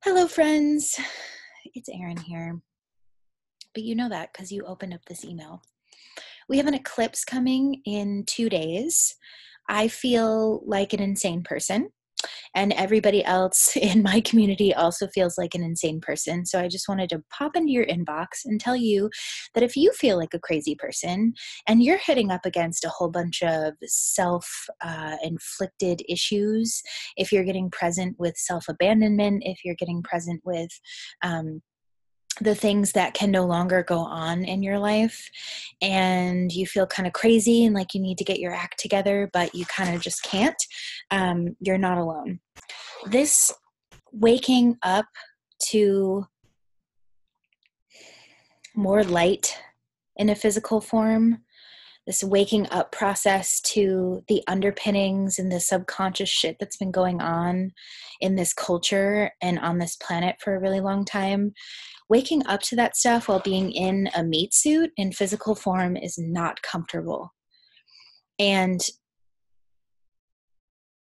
Hello, friends. It's Erin here. But you know that because you opened up this email. We have an eclipse coming in 2 days. I feel like an insane person, and everybody else in my community also feels like an insane person. So I just wanted to pop into your inbox and tell you that if you feel like a crazy person and you're hitting up against a whole bunch of self-inflicted issues, if you're getting present with self-abandonment, if you're getting present with the things that can no longer go on in your life, and you feel kind of crazy and like you need to get your act together, but you kind of just can't, you're not alone. This waking up to more light in a physical form, this waking up process to the underpinnings and the subconscious shit that's been going on in this culture and on this planet for a really long time, waking up to that stuff while being in a meat suit in physical form is not comfortable. And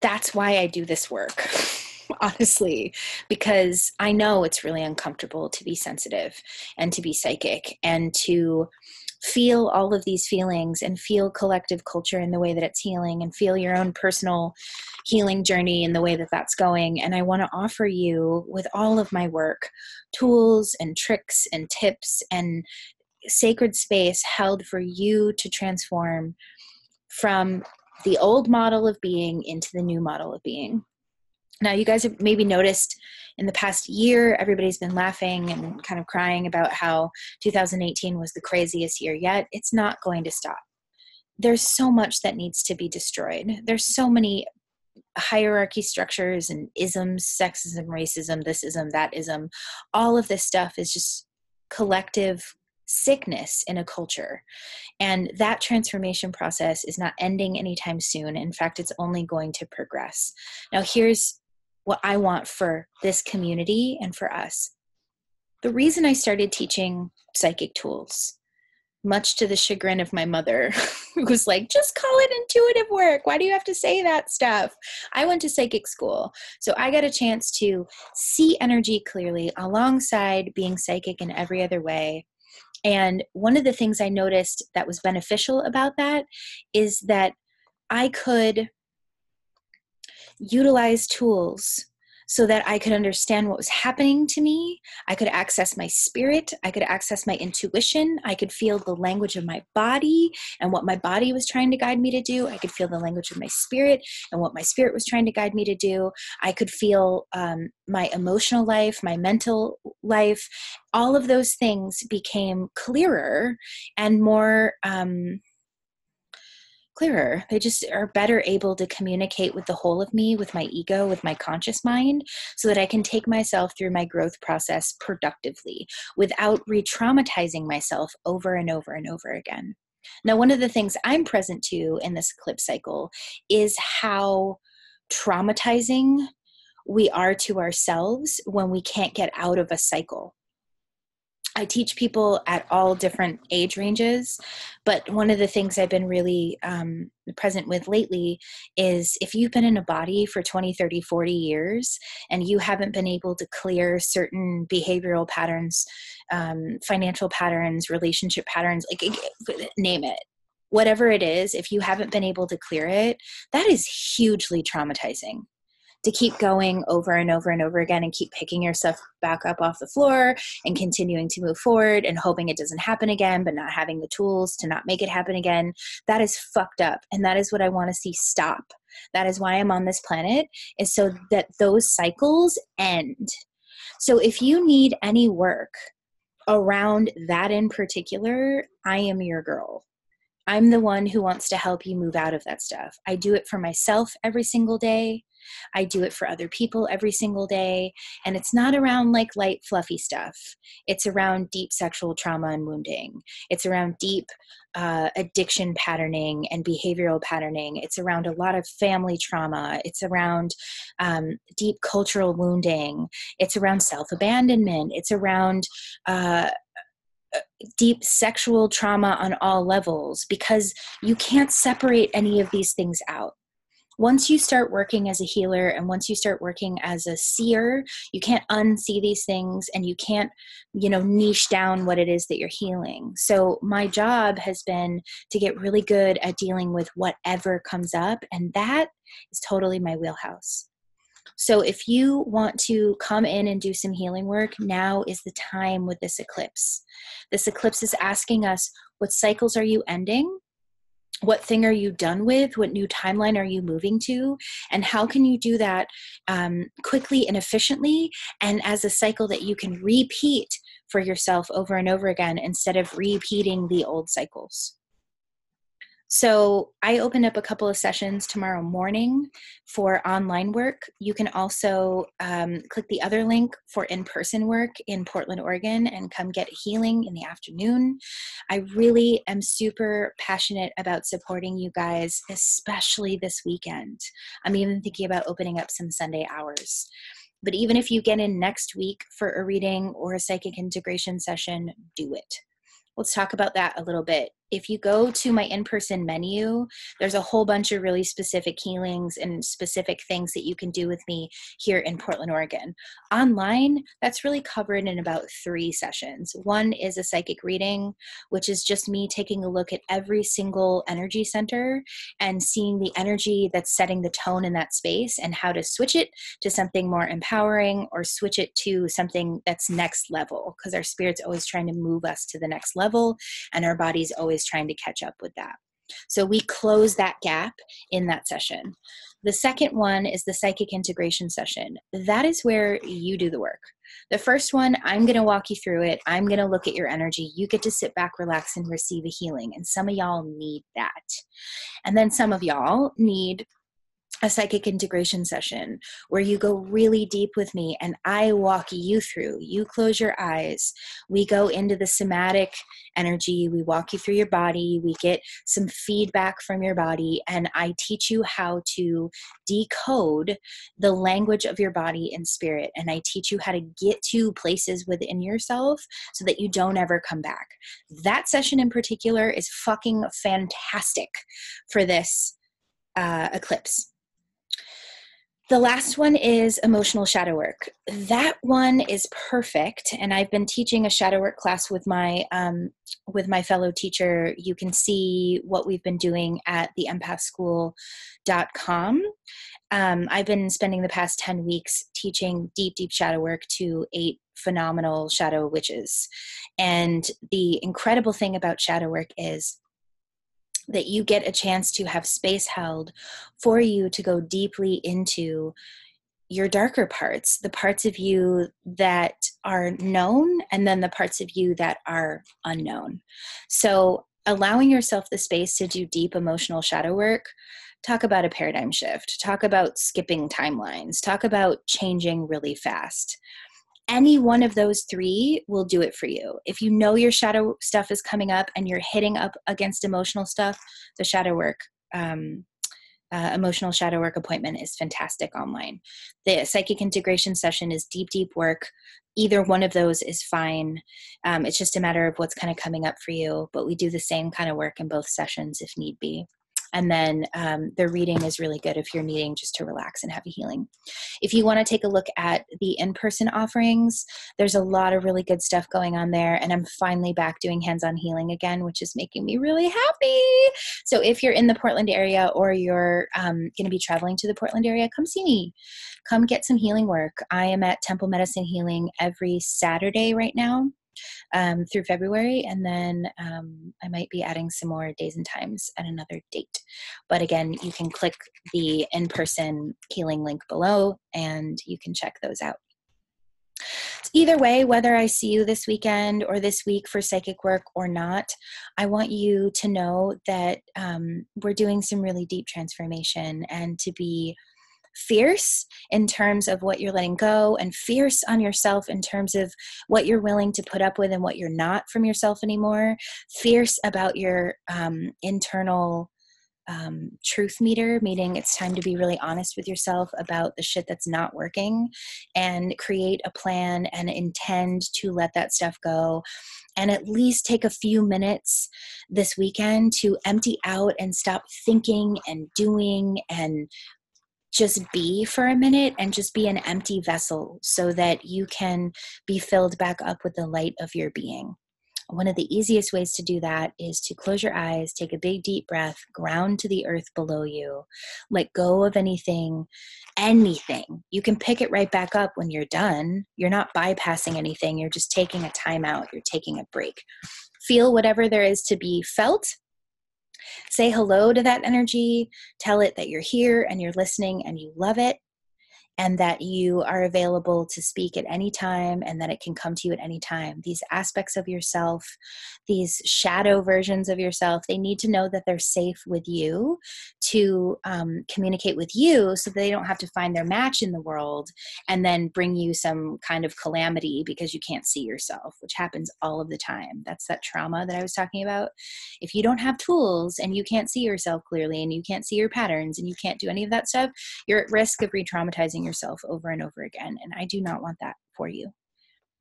that's why I do this work, honestly, because I know it's really uncomfortable to be sensitive and to be psychic and to feel all of these feelings and feel collective culture in the way that it's healing and feel your own personal healing journey in the way that that's going. And I want to offer you, with all of my work, tools and tricks and tips and sacred space held for you to transform from the old model of being into the new model of being. Now, you guys have maybe noticed in the past year, everybody's been laughing and kind of crying about how 2018 was the craziest year yet. It's not going to stop. There's so much that needs to be destroyed. There's so many hierarchy structures and isms, sexism, racism, thisism, thatism. All of this stuff is just collective sickness in a culture. And that transformation process is not ending anytime soon. In fact, it's only going to progress. Now, here's what I want for this community and for us. The reason I started teaching psychic tools, much to the chagrin of my mother, who was like, just call it intuitive work. Why do you have to say that stuff? I went to psychic school, so I got a chance to see energy clearly alongside being psychic in every other way. And one of the things I noticed that was beneficial about that is that I could utilize tools so that I could understand what was happening to me. I could access my spirit. I could access my intuition. I could feel the language of my body and what my body was trying to guide me to do. I could feel the language of my spirit and what my spirit was trying to guide me to do. I could feel my emotional life, my mental life. All of those things became clearer and more clearer. They just are better able to communicate with the whole of me, with my ego, with my conscious mind, so that I can take myself through my growth process productively without re-traumatizing myself over and over and over again. Now, one of the things I'm present to in this eclipse cycle is how traumatizing we are to ourselves when we can't get out of a cycle. I teach people at all different age ranges, but one of the things I've been really present with lately is if you've been in a body for 20, 30, 40 years and you haven't been able to clear certain behavioral patterns, financial patterns, relationship patterns, like name it, whatever it is, if you haven't been able to clear it, that is hugely traumatizing. To keep going over and over and over again and keep picking yourself back up off the floor and continuing to move forward and hoping it doesn't happen again, but not having the tools to not make it happen again. That is fucked up. And that is what I want to see stop. That is why I'm on this planet, is so that those cycles end. So if you need any work around that in particular, I am your girl. I'm the one who wants to help you move out of that stuff. I do it for myself every single day. I do it for other people every single day. And it's not around like light, fluffy stuff. It's around deep sexual trauma and wounding. It's around deep addiction patterning and behavioral patterning. It's around a lot of family trauma. It's around deep cultural wounding. It's around self-abandonment. It's around deep sexual trauma on all levels, because you can't separate any of these things out. once you start working as a healer and once you start working as a seer, you can't unsee these things, and you can't, niche down what it is that you're healing. So my job has been to get really good at dealing with whatever comes up, and that is totally my wheelhouse. So if you want to come in and do some healing work, now is the time with this eclipse. This eclipse is asking us, what cycles are you ending? What thing are you done with? What new timeline are you moving to? And how can you do that quickly and efficiently, and as a cycle that you can repeat for yourself over and over again instead of repeating the old cycles? So I opened up a couple of sessions tomorrow morning for online work. You can also click the other link for in-person work in Portland, Oregon, and come get healing in the afternoon. I really am super passionate about supporting you guys, especially this weekend. I'm even thinking about opening up some Sunday hours. But even if you get in next week for a reading or a psychic integration session, do it. Let's talk about that a little bit. If you go to my in-person menu, there's a whole bunch of really specific healings and specific things that you can do with me here in Portland, Oregon. Online, that's really covered in about 3 sessions. One is a psychic reading, which is just me taking a look at every single energy center and seeing the energy that's setting the tone in that space and how to switch it to something more empowering or switch it to something that's next level, because our spirit's always trying to move us to the next level and our body's always trying to catch up with that. So we close that gap in that session. The second one is the psychic integration session. That is where you do the work. The first one, I'm going to walk you through it. I'm going to look at your energy. You get to sit back, relax, and receive a healing. And some of y'all need that. And then some of y'all need a psychic integration session where you go really deep with me and I walk you through. You close your eyes. We go into the somatic energy. We walk you through your body. We get some feedback from your body, and I teach you how to decode the language of your body and spirit. And I teach you how to get to places within yourself so that you don't ever come back. That session in particular is fucking fantastic for this eclipse. The last one is emotional shadow work. That one is perfect, and I've been teaching a shadow work class with my fellow teacher. You can see what we've been doing at the empathschool.com. I've been spending the past 10 weeks teaching deep, deep shadow work to 8 phenomenal shadow witches. And the incredible thing about shadow work is that you get a chance to have space held for you to go deeply into your darker parts, the parts of you that are known, and then the parts of you that are unknown. So allowing yourself the space to do deep emotional shadow work, talk about a paradigm shift, talk about skipping timelines, talk about changing really fast. Any one of those 3 will do it for you. If you know your shadow stuff is coming up and you're hitting up against emotional stuff, the shadow work, emotional shadow work appointment is fantastic online. The psychic integration session is deep, deep work. Either one of those is fine. It's just a matter of what's kind of coming up for you, but we do the same kind of work in both sessions if need be. And then the reading is really good if you're needing just to relax and have a healing. If you want to take a look at the in-person offerings, there's a lot of really good stuff going on there. And I'm finally back doing hands-on healing again, which is making me really happy. So if you're in the Portland area or you're going to be traveling to the Portland area, come see me. Come get some healing work. I am at Temple Medicine Healing every Saturday right now. Through February, and then I might be adding some more days and times at another date. But again, you can click the in-person healing link below and you can check those out. Either way, whether I see you this weekend or this week for psychic work or not, I want you to know that we're doing some really deep transformation, and to be fierce in terms of what you're letting go, and fierce on yourself in terms of what you're willing to put up with and what you're not from yourself anymore. Fierce about your internal truth meter, meaning it's time to be really honest with yourself about the shit that's not working, and create a plan and intend to let that stuff go. And at least take a few minutes this weekend to empty out and stop thinking and doing, and just be for a minute, and just be an empty vessel so that you can be filled back up with the light of your being. One of the easiest ways to do that is to close your eyes, take a big deep breath, ground to the earth below you, let go of anything. You can pick it right back up when you're done. You're not bypassing anything. You're just taking a time out. You're taking a break. Feel whatever there is to be felt. Say hello to that energy. Tell it that you're here and you're listening and you love it, and that you are available to speak at any time, and that it can come to you at any time. These aspects of yourself, these shadow versions of yourself, they need to know that they're safe with you to communicate with you, so they don't have to find their match in the world and then bring you some kind of calamity because you can't see yourself, which happens all of the time. That's that trauma that I was talking about. If you don't have tools and you can't see yourself clearly, and you can't see your patterns, and you can't do any of that stuff, you're at risk of re-traumatizing yourself over and over again. And I do not want that for you.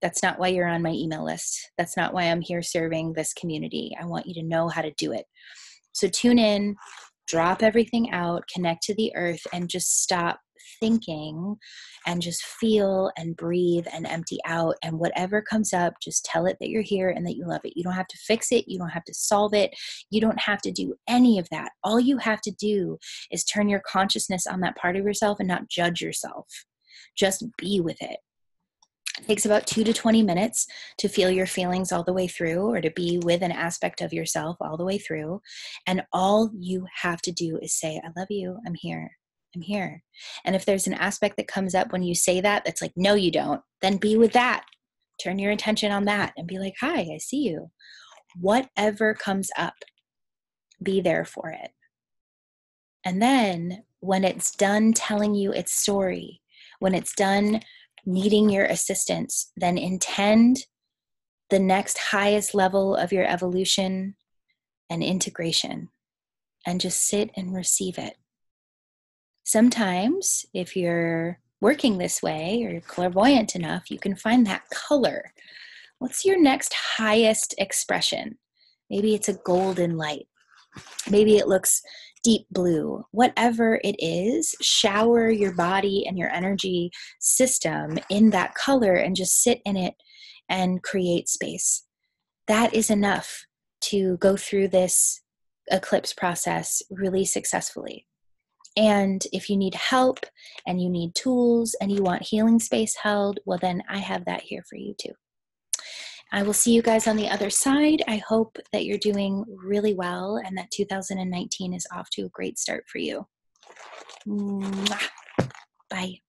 That's not why you're on my email list. That's not why I'm here serving this community. I want you to know how to do it. So tune in, drop everything out, connect to the earth, and just stop thinking, and just feel and breathe and empty out. And whatever comes up, just tell it that you're here and that you love it. You don't have to fix it. You don't have to solve it. You don't have to do any of that. All you have to do is turn your consciousness on that part of yourself and not judge yourself. Just be with it. It takes about 2 to 20 minutes to feel your feelings all the way through, or to be with an aspect of yourself all the way through. And all you have to do is say, I love you. I'm here. I'm here. And if there's an aspect that comes up when you say that, that's like, no, you don't, then be with that. Turn your attention on that and be like, hi, I see you. Whatever comes up, be there for it. And then when it's done telling you its story, when it's done needing your assistance, then intend the next highest level of your evolution and integration, and just sit and receive it. Sometimes, if you're working this way or you're clairvoyant enough, you can find that color. What's your next highest expression? Maybe it's a golden light. Maybe it looks deep blue. Whatever it is, shower your body and your energy system in that color and just sit in it and create space. That is enough to go through this eclipse process really successfully. And if you need help and you need tools and you want healing space held, well, then I have that here for you too. I will see you guys on the other side. I hope that you're doing really well and that 2019 is off to a great start for you. Mwah. Bye.